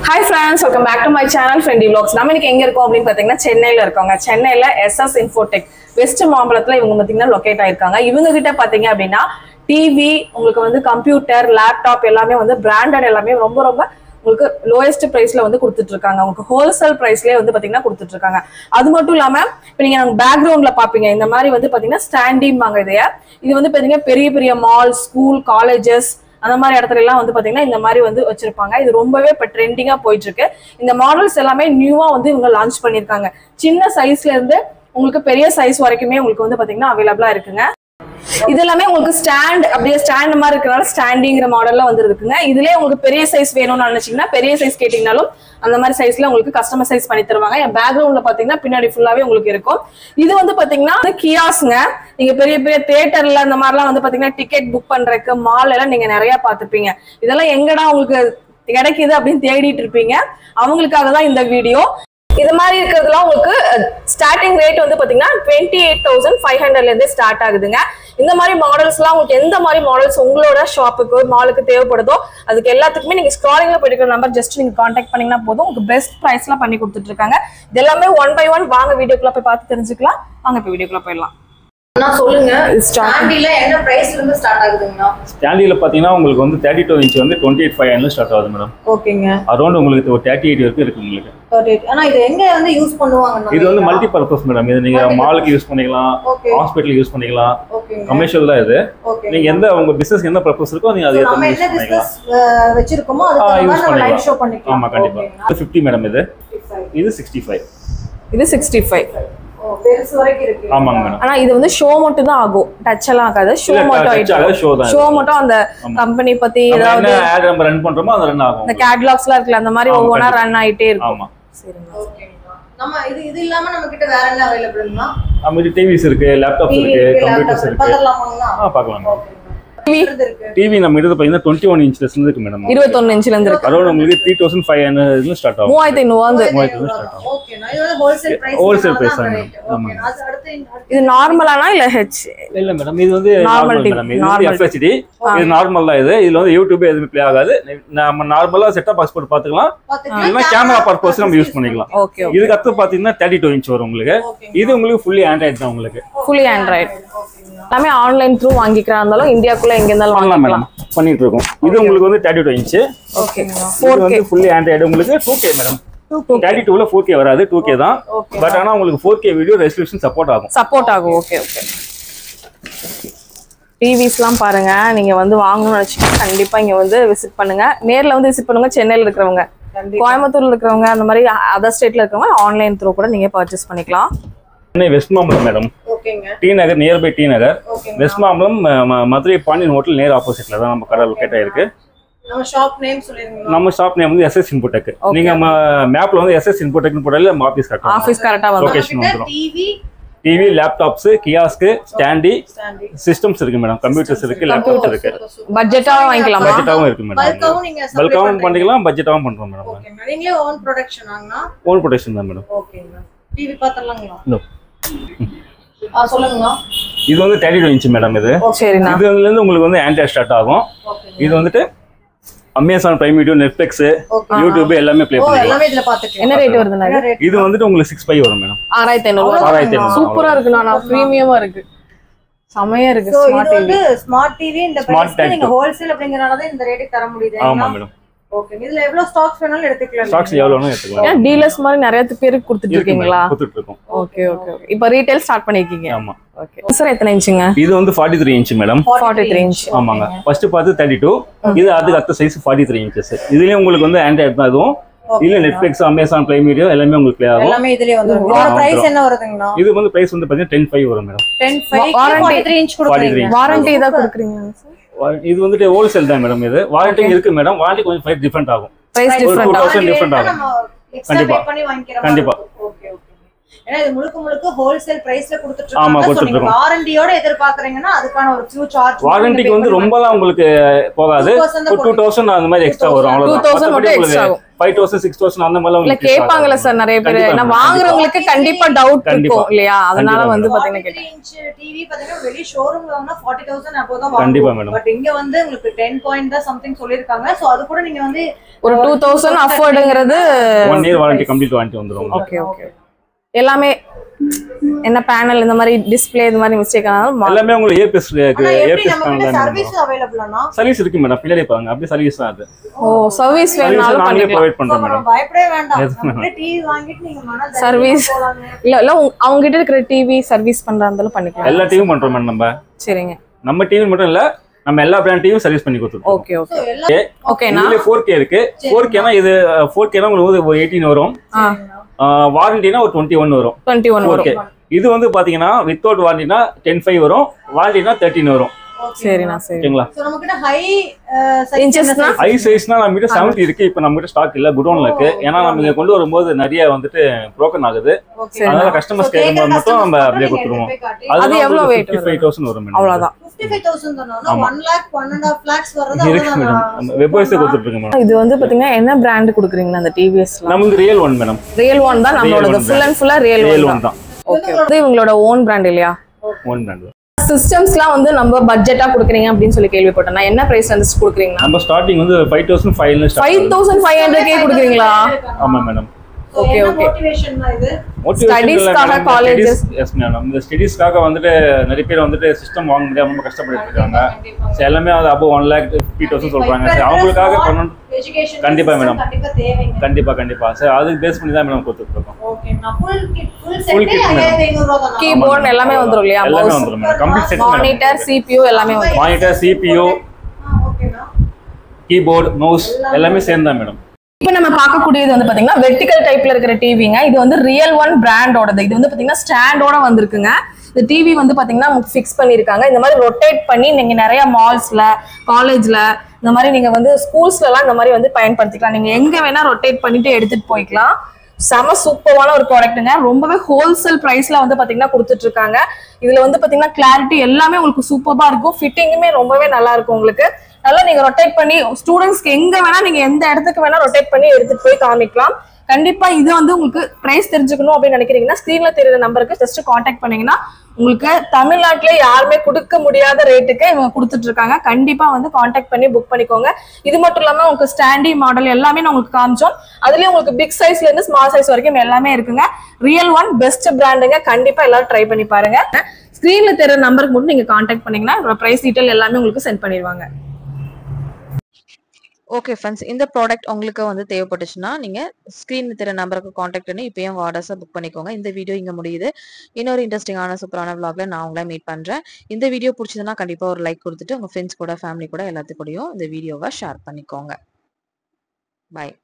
Hi friends, welcome back to my channel Friendly Vlogs. நம்ம இன்னைக்கு எங்க இருக்கோம் அப்படினு பாத்தீங்கன்னா சென்னையில இருக்கோங்க. சென்னையில SS Infotech வெஸ்ட் மாம்பலத்துல இவங்க பாத்தீங்கன்னா லொகேட் ஆயிருக்காங்க. இவங்க கிட்ட பாத்தீங்க அப்படினா டிவி, உங்களுக்கு வந்து கம்ப்யூட்டர், லேப்டாப் எல்லாமே வந்து பிராண்டட் எல்லாமே ரொம்ப உங்களுக்கு லோயஸ்ட் பிரைஸ்ல வந்து கொடுத்துட்டு இருக்காங்க. உங்களுக்கு ஹோல்சேல் பிரைஸ்லயே வந்து பாத்தீங்கன்னா கொடுத்துட்டு இருக்காங்க. அது மட்டும் இல்லாம இப்ப நீங்க பேக்ரவுண்ட்ல பாப்பீங்க இந்த மாதிரி வந்து பாத்தீங்கன்னா ஸ்டாண்டிங் வாங்க இது வந்து பாத்தீங்கன்னா பெரிய மால், ஸ்கூல், காலேஜஸ் அந்த மாதிரி இடத்துல எல்லாம் வந்து பாத்தீங்கன்னா இந்த மாதிரி வந்து வச்சிருப்பாங்க. இது ரொம்பவே இப்ப ட்ரெண்டிங்கா போயிட்டு இருக்கு. இந்த மாடல்ஸ் எல்லாமே நியூவா வந்து இவங்க லான்ச் பண்ணிருக்காங்க. சின்ன சைஸ்ல இருந்து உங்களுக்கு பெரிய சைஸ் வரைக்குமே உங்களுக்கு வந்து பாத்தீங்கன்னா அவைலபிளா இருக்குங்க. இது எல்லாமே உங்களுக்கு ஸ்டாண்ட் அப்படியே ஸ்டாண்ட் மாதிரி இருக்கனால ஸ்டாண்டிங்கிற மாடல்ல வந்து இருக்குங்க. இதுலயே உங்களுக்கு பெரிய சைஸ் வேணும்னு நினைச்சீங்கன்னா பெரிய சைஸ் கேட்டீங்கன்னாலும் அந்த மாதிரி சைஸ்ல உங்களுக்கு கஸ்டமைஸ் பண்ணி தருவாங்க. என் பேக்ரவுண்ட்ல பாத்தீங்கன்னா பின்னாடி ஃபுல்லாவே உங்களுக்கு இருக்கும். இது வந்து பாத்தீங்கன்னா கியாஸ்ங்க. நீங்க பெரிய தியேட்டர்ல இந்த மாதிரிலாம் வந்து பாத்தீங்கன்னா டிக்கெட் புக் பண்றதுக்கு மால் எல்லாம் நீங்க நிறைய பாத்துப்பீங்க. இதெல்லாம் எங்கடா உங்களுக்கு கிடைக்குது அப்படின்னு தேடிட்டு இருப்பீங்க. அவங்களுக்காக தான் இந்த வீடியோ. இது மாதிரி இருக்கிறதுலாம் உங்களுக்கு ஸ்டார்டிங் ரேட் வந்து பாத்தீங்கன்னா 28,500ல இருந்து ஸ்டார்ட் ஆகுதுங்க. இந்த மாதிரி மாடல்ஸ்லாம் உங்களுக்கு எந்த மாதிரி மாடல்ஸ் உங்களோட ஷாப்புக்கு மாலுக்கு தேவைப்படுதோ அதுக்கு எல்லாத்துக்குமே நீங்க ஸ்க்ராலிங்ல போயிட்டு நம்பர் ஜஸ்ட் நீங்க கான்டாக்ட் பண்ணீங்கன்னா போதும். உங்களுக்கு பெஸ்ட் பிரைஸ்ல பண்ணி கொடுத்துட்டு இருக்காங்க. இது எல்லாமே 1 by 1 வாங்க வீடியோக்குள்ள போய் பார்த்து தெரிஞ்சுக்கலாம். வாங்க இப்போ வீடியோக்குள்ள போயிடலாம். நான் சொல்லுங்க ஸ்டாண்டில என்ன பிரைஸ்ல இருந்து ஸ்டார்ட் ஆகுதுங்கனா? ஸ்டாண்டில பாத்தீங்கன்னா உங்களுக்கு வந்து 32 இன்ச் வந்து 28,500 ஸ்டார்ட் ஆகுது மேடம். ஓகேங்க. அரௌண்ட் உங்களுக்கு ஒரு 38 வரைக்கும் இருக்கு உங்களுக்கு. 38. ஆனா இது எங்க வந்து யூஸ் பண்ணுவாங்க? இது வந்து மல்டி பர்பஸ் மேடம். இது நீங்க மாலுக்கு யூஸ் பண்ணிக்கலாம், ஹாஸ்பிடலுக்கு யூஸ் பண்ணிக்கலாம். கமர்ஷியல் தான் இது. நீங்க எந்த உங்க பிசினஸ் என்ன பர்பஸ் இருக்கோ நீங்க அதை நம்ம என்ன பிசினஸ் வெச்சிருக்கோமோ அதுக்கு நம்ம லைவ் ஷோ பண்ணிக்கலாம். ஆமா கண்டிப்பா. 50 மேடம் இது. இது 65. இது 65. பெருசு வரைக்கும் இருக்கு. ஆமாங்க மேடம். ஆனா இது வந்து ஷோ மட்டும் தான் ஆகும். டச் எல்லாம் ஆகாது. ஷோ மட்டும் ஆயிடும். ஷோ மட்டும் அந்த கம்பெனி பத்தி ஏதாவது ஆட் நம்ம ரன் பண்றோமோ அது ரன் ஆகும். அந்த கேட்டலாக்ஸ்ல இருக்குல அந்த மாதிரி ஒவ்வொண்ணா ரன் ஆயிட்டே இருக்கும். ஆமா. சரிங்க. ஓகேங்க. நம்ம இது இல்லாம நம்ம கிட்ட வேற என்ன அவேலபிள்னா? நம்ம கிட்ட டிவிஸ் இருக்கு, லேப்டாப்ஸ் இருக்கு, கம்ப்யூட்டர்ஸ் இருக்கு. பார்க்கலாமா? பார்க்கலாம். டிவி நம்ம கிட்ட பாத்தீங்கன்னா 21 இன்ச்ல இருந்து இருக்கு மேடம். 21 இன்ச்ல இருந்து இருக்கு. அரௌண்ட் உங்களுக்கு 3,500 ல ஸ்டார்ட் ஆகும். 3500 வந்து. 3500 ஸ்டார்ட் ஆகும். ஓகே. நான் இது ஹோல்சேல் பிரைஸ். ஹோல்சேல் பிரைஸ் தான். ஓகே. அது அடுத்து இது நார்மலானா இல்ல ஹெச்? இல்ல மேடம் இது வந்து நார்மல் மேடம். இது வந்து FHD. இது நார்மல் தான் இது. இதுல வந்து YouTube எதுவும் ப்ளே ஆகாது. நம்ம நார்மலா செட்டப் பாக்ஸ் போட்டு பாத்துக்கலாம். இல்லனா கேமரா பர்பஸ் நம்ம யூஸ் பண்ணிக்கலாம். ஓகே. இதுக்கு அடுத்து பாத்தீங்கன்னா 32 இன்ச் வரும் உங்களுக்கு. இது உங்களுக்கு ஃபுல்லி ஆண்ட்ராய்டு தான் உங்களுக்கு. Fully Android. எல்லாமே ஆன்லைன் த்ரூ வாங்கிக்கிறா இருந்தாலும் இந்தியாக்குள்ள எங்க இருந்தாலும் வாங்கிக்கலாம். பண்ணிட்டு இருக்கோம். இது உங்களுக்கு வந்து 32 இன்ச். ஓகே. 4K வந்து ஃபுல்லி ஆண்ட்ராய்டு உங்களுக்கு 2K மேடம். 32ல 4K வராது, 2K தான். பட் ஆனா உங்களுக்கு 4K வீடியோ ரெசல்யூஷன் சப்போர்ட் ஆகும். ஓகே. டிவிஸ்லாம் பாருங்க. நீங்க வந்து வாங்கணும்னு நினைச்சீங்கன்னா கண்டிப்பா இங்க வந்து விசிட் பண்ணுங்க. நேர்ல வந்து விசிட் பண்ணுங்க. சென்னையில இருக்கிறவங்க, கோயம்புத்தூர்ல இருக்கிறவங்க, அந்த மாதிரி அதர் ஸ்டேட்ல இருக்கிறவங்க ஆன்லைன் த்ரூ கூட நீங்க பர்ச்சேஸ் பண்ணிக்கலாம். Chennai west Mambalam madam. ஓகேங்க. டி நகர், நியர்பை டி நகர். வெஸ்ட் மாம்பலம் மதுரை பாண்டியன் ஹோட்டல் நேர் ஆப்போசிட்ல தான் நம்ம கடை லொகேட் ஆயிருக்கு. நம்ம ஷாப் நேம் சொல்லிருங்க. நம்ம ஷாப் நேம் வந்து SS Infotech. நீங்க மேப்ல வந்து SS Infotech னு போடல நம்ம ஆபீஸ் கரெக்ட்டா வரும். லொகேஷன் வந்துரும். டிவி, லேப்டாப்ஸ், கியாஸ்க், ஸ்டாண்டி, சிஸ்டம்ஸ் இருக்கு மேடம். கம்ப்யூட்டர்ஸ் இருக்கு, லேப்டாப்ஸ் இருக்கு. பட்ஜெட்டாவும் வாங்கிக்கலாம். பட்ஜெட்டாவும் இருக்கு மேடம். பல்காவும் பண்ணிக்கலாம், பட்ஜெட்டாவும் பண்றோம் மேடம். ஓகே. நீங்களே ஓன் ப்ரொடக்ஷன் ஆங்கனா? ஓன் ப்ரொடக்ஷன் தான் மேடம். ஓகேங்க. டிவி பாத்தறலாங்களா? நோ. சொல்லுங்க. இது வந்து 32 இன்ச் மேடம். இது சரிண்ணா. இதுல இருந்து உங்களுக்கு வந்து ஆண்ட்ராய்டு ஸ்டார்ட் ஆகும். இது வந்துட்டு Amazon Prime Video, Netflix, YouTube எல்லாமே ப்ளே பண்ணலாம். எல்லாமே இதுல பாத்துக்கலாம். என்ன ரேட் வருதுனா? இது வந்துட்டு உங்களுக்கு 6.5 வரும் மேடம். 6500. சூப்பரா இருக்கு. நான் பிரீமியமா இருக்கு. சமையா இருக்கு. Smart TV. இது ஸ்மார்ட் டிவி இந்த பிரைஸ்ல நீங்க ஹோல்சேல் அப்படிங்கறனால தான் இந்த ரேட்டுக்கு தர முடியுது. ஆமா மேடம். ஓகே. இதுல எவ்வளவு ஸ்டாக்ஸ் வேணாலும் எடுத்துக்கலாம். ஸ்டாக்ஸ் எவ்வளவு வேணாலும் எடுத்துக்கலாம். ஏன் டீலர்ஸ் மாதிரி நிறைய பேருக்கு கொடுத்துட்டு இருக்கீங்களா? கொடுத்துட்டு இருக்கோம். ஓகே. இப்போ ரீட்டைல் ஸ்டார்ட் பண்ணிருக்கீங்க. ஆமா. ஓகே. சார் எத்தனை இன்ச்சுங்க? இது வந்து 43 இன்ச் மேடம். 43 இன்ச். ஆமாங்க. ஃபர்ஸ்ட் பார்த்து 32. இது அதுக்கு அடுத்த சைஸ் 43 இன்ச்சஸ். இதுலயே உங்களுக்கு வந்து ஆண்ட்ராய்டு தான் இதுவும். இல்ல Netflix, Amazon Prime Video எல்லாமே உங்களுக்கு ப்ளே ஆகும். எல்லாமே இதுலயே வந்துரும். இதோட பிரைஸ் என்ன வருதுங்கனா? இது வந்து பிரைஸ் வந்து பாத்தீங்கன்னா 10.5 வரும் மேடம். 10.5 43 இன்ச் கொடுக்குறீங்க. வாரண்டி ஏதா கொடுக்குறீங்க சார்? இது வந்துட்டு ஹோல்சேல் தான் மேடம். இது வாரண்டி இருக்கு மேடம். வாரண்டி கொஞ்சம் பிரைஸ் டிஃபரண்ட் ஆகும். பிரைஸ் டிஃபரண்ட் 2000 டிஃபரண்ட் ஆகும். எக்ஸ்ட்ரா பே பண்ணி வாங்கிக்கிறோம். கண்டிப்பா. ஓகே. ஏன்னா இது முழுக்க முழுக்க ஹோல்சேல் பிரைஸ்ல கொடுத்துட்டு ஆமா, இருக்காங்க. சோ நீங்க கொடுத்துட்டு வாரண்டியோட எதிர்பார்க்கறீங்கன்னா அதுக்கான ஒரு ஃபியூ சார்ஜ் வாரண்டிக்கு வந்து ரொம்பலாம் உங்களுக்கு போகாது. 2000 அந்த மாதிரி எக்ஸ்ட்ரா வரும் அவ்வளவுதான். 2000 மட்டும் எக்ஸ்ட்ரா ஆகும். 5000 6000 அந்த மாதிரி இல்ல கேட்பாங்கல சார் நிறைய பேர். நான் வாங்குறவங்களுக்கு கண்டிப்பா டவுட் இருக்கும் இல்லையா, அதனால வந்து பாத்தீங்கன்னா கேட்டேன். 3 இன்ச் டிவி பாத்தீங்கன்னா வெளிய ஷோரூம்ல வாங்குனா 40000 அப்போ தான் கண்டிப்பா வாங்குவோம். மேடம். பட் இங்க வந்து உங்களுக்கு 10 பாயிண்ட் தான் சம்திங் சொல்லிருக்காங்க. சோ அது கூட நீங்க வந்து ஒரு 2000 அஃபோர்டுங்கிறது 1 இயர் வாரண்டி கம்ப்ளீட் வாரண்டி வந்துரும். Okay okay. எல்லாமே என்ன பேனல் இந்த மாதிரி டிஸ்ப்ளே இந்த மாதிரி மிஸ்டேக் ஆனாலும் எல்லாமே உங்களுக்கு ஏபிஎஸ் சர்வீஸ் அவேலபிளானா சர்வீஸ் இருக்கு மேடம். பின்னாடி பாருங்க அப்படியே சர்வீஸ் தான் அது. ஓ சர்வீஸ் வேணாலும் நாங்களே பண்ணிக்கலாம். ப்ரொவைட் பண்றோம் மேடம். பயப்படவே வேண்டாம். அப்படியே டிவி வாங்கிட்டு நீங்க மன சர்வீஸ் இல்ல அவங்க கிட்ட இருக்கிற டிவி சர்வீஸ் பண்றாந்தாலும் பண்ணிக்கலாம். எல்லா டிவியும் பண்றோம் மேடம் நம்ம. சரிங்க. நம்ம டிவி மட்டும் இல்ல, நம்ம எல்லா பிராண்ட் டிவியும் சர்வீஸ் பண்ணி கொடுத்துருக்கோம். Okay okay. ஓகேனா இதுல 4K இருக்கு. 4Kனா இது 4Kனா உங்களுக்கு ஒரு 18 வரும். வாரண்டினா ஒரு 21 வரும். 21 வரும். இது வந்து பாத்தீங்கன்னா வித்தவுட் வாரண்டினா 10.5 வரும், வாரண்டினா 13 வரும். சரிண்ணா சரி. ஓகேங்களா? சோ நமக்கு ஹை இன்ச்சஸ்னா ஹை சைஸ்னா நம்ம கிட்ட 70 இருக்கு. இப்போ நம்ம கிட்ட ஸ்டாக் இல்ல, குடோன்ல இருக்கு. ஏன்னா நம்ம இங்க கொண்டு வரும்போது நிறைய வந்துட்டு broken ஆகுது. அதனால கஸ்டமர்ஸ் கேக்கும்போது மட்டும் நம்ம அப்படியே கொடுத்துருவோம். அது எவ்வளவு weight 55000 வரும் மேடம். அவ்வளவுதான். 55000 தானா? 1 lakh 1.5 lakhs வரது இருக்கு மேடம். நம்ம வெப் வைஸ் கொடுத்துட்டு இருக்கோம் மேடம். இது வந்து பாத்தீங்கன்னா என்ன பிராண்ட் குடுக்குறீங்க அந்த டிவிஎஸ்ல? நமக்கு real one madam. Real one தான் நம்மளோட ஃபுல் அண்ட் ஃபுல்லா ரியல் ஒன் தான். ஓகே. இது இவங்களோட ஓன் பிராண்ட் இல்லையா? One brand. சிஸ்டம்ஸ்லாம் வந்து நம்ம பட்ஜெட்டா குடுக்குறீங்க அப்படின்னு சொல்லி கேள்விப்பட்டேன். நான் என்ன பிரைஸ்ல இருந்து குடுக்குறீங்க? நம்ம ஸ்டார்டிங் வந்து 5500 ஸ்டார்ட். 5500 கே குடுக்குறீங்களா? ஆமா மேடம். Okay okay. மோட்டிவேஷன்னா இது ஸ்டடீஸ்க்காக காலேजेस எஸ் மேடம். இந்த ஸ்டடீஸ்க்காக வந்துட்டு நிறைய பேர் வந்துட்டு சிஸ்டம் வாங்க முடியாம ரொம்ப கஷ்டப்பட்டு இருக்காங்க. சோ எல்லாமே அது above 1,50,000 சொல்றாங்க. சோ அவங்களுக்காக பண்ணனும். எஜுகேஷன் கண்டிப்பா மேடம். கண்டிப்பா தேவைங்க. கண்டிப்பா சார். அதுக்கு பேஸ் பண்ணி தான் மேடம் கொடுத்துட்டு இருக்கோம். ஓகே. நான் ஃபுல் செட் 5500 ரூபாய் தான். கீபோர்ட் எல்லாமே வந்துரும் இல்லையா? எல்லாமே வந்துரும் madam. Complete set monitor, CPU எல்லாமே வந்துரும். மானிட்டர், CPU, ஓகேனா கீபோர்ட், மவுஸ் எல்லாமே சேர்ந்தா மேடம். இப்போ நம்ம பார்க்கக்கூடியது வந்து பாத்தீங்கன்னா வெர்டிகல் டைப்ல இருக்கிற டிவிங்க. இது வந்து ரியல் ஒன் பிராண்டோடது. இது வந்து பாத்தீங்கன்னா ஸ்டாண்டோட வந்திருக்குங்க. இந்த டிவி வந்து பாத்தீங்கன்னா ஃபிக்ஸ் பண்ணிருக்காங்க. இந்த மாதிரி ரொட்டேட் பண்ணி நீங்க நிறைய மால்ஸ்ல, காலேஜ்ல, இந்த மாதிரி நீங்க வந்து ஸ்கூல்ஸ்ல எல்லாம் இந்த மாதிரி வந்து பயன்படுத்திக்கலாம். நீங்க எங்க வேணா ரொட்டேட் பண்ணிட்டு எடுத்துட்டு போய்க்கலாம். செம சூப்பரான ஒரு ப்ராடக்ட்டுங்க. ரொம்பவே ஹோல்சேல் பிரைஸ்ல வந்து பாத்தீங்கன்னா கொடுத்துட்டு இருக்காங்க. இதுல வந்து பாத்தீங்கன்னா கிளாரிட்டி எல்லாமே உங்களுக்கு சூப்பரா இருக்கும். ஃபிட்டிங்குமே ரொம்பவே நல்லா இருக்கும். உங்களுக்கு நல்லா நீங்க ரொட்டேட் பண்ணி ஸ்டூடெண்ட்ஸ்க்கு எங்க வேணா நீங்க எந்த இடத்துக்கு வேணா ரொட்டேட் பண்ணி எடுத்துட்டு போய் காமிக்கலாம். கண்டிப்பா இது வந்து உங்களுக்கு பிரைஸ் தெரிஞ்சுக்கணும் அப்படின்னு நினைக்கிறீங்கன்னா ஸ்கிரீன்ல தெரியுற நம்பருக்கு ஜஸ்ட் கான்டாக்ட் பண்ணீங்கன்னா உங்களுக்கு தமிழ்நாட்டிலே யாருமே கொடுக்க முடியாத ரேட்டுக்கு இவங்க கொடுத்துட்டு இருக்காங்க. கண்டிப்பா வந்து கான்டாக்ட் பண்ணி புக் பண்ணிக்கோங்க. இது மட்டும் இல்லாம உங்களுக்கு ஸ்டாண்டி மாடல் எல்லாமே நான் உங்களுக்கு காமிச்சோம். அதுலயும் உங்களுக்கு பிக் சைஸ்ல இருந்து ஸ்மால் சைஸ் வரைக்கும் எல்லாமே இருக்குங்க. ரியல் ஒன் பெஸ்ட் பிராண்டுங்க. கண்டிப்பா எல்லாரும் ட்ரை பண்ணி பாருங்க. ஸ்கிரீன்ல தெரியுற நம்பருக்கு மட்டும் நீங்க கான்டாக்ட் பண்ணீங்கன்னா பிரைஸ் டீடைல் எல்லாமே உங்களுக்கு சென்ட் பண்ணிடுவாங்க. ஓகே ஃப்ரெண்ட்ஸ், இந்த ப்ராடக்ட் உங்களுக்கு வந்து தேவைப்பட்டுச்சுன்னா நீங்கள் ஸ்க்ரீன் தெரிய நம்பருக்கு காண்டாக்ட் பண்ணி இப்போயும் ஆர்டர்ஸை புக் பண்ணிக்கோங்க. இந்த வீடியோ இங்கே முடியுது. இன்னொரு இன்ட்ரெஸ்டிங்கான சூப்பரான vlogல நான் உங்களை மீட் பண்ணுறேன். இந்த வீடியோ பிடிச்சதுன்னா கண்டிப்பாக ஒரு லைக் கொடுத்துட்டு உங்கள் ஃப்ரெண்ட்ஸ் கூட, ஃபேமிலி கூட எல்லாத்துக்கூடயும் இந்த வீடியோவை ஷேர் பண்ணிக்கோங்க. பாய்.